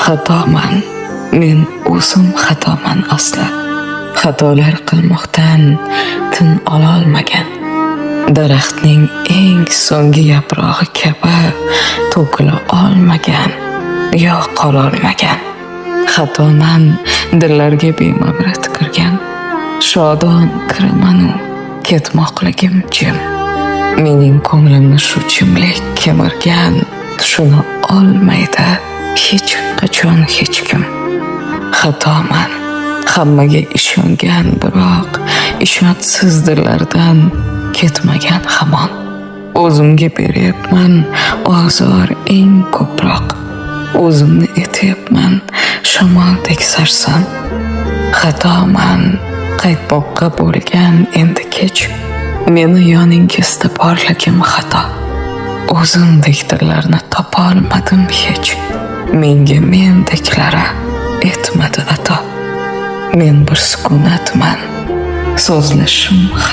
Xatoman, men o'zim xatoman asla. Xatolar qilmoqdan tin ololmagan. Daraxtning eng so'nggi yaprog'i kabi to'kila olmagan, yo qololmagan. Xatoman, dillarga bemavrat kirgan. Shodon kiraman-u, ketmoqligim jim. Mening ko'nglimni shu jimlik kemirgan, tushuna olmaydi hech qachon hech kim. Xatoman, hammaga ishongan, biroq ishonchsiz dillardan ketmagan hamon. O'zimga beryapman ozor eng ko'proq. O'zimni etyapman shamoldek sarson. Xatoman, qaytmoqqa bo'lgan endi kech. Meni yoningizda borligim xato. O'zimdek dillarni topolmadim hech. Menga mendeklari etmadi ato. Men bir sukunatman, so'zlashim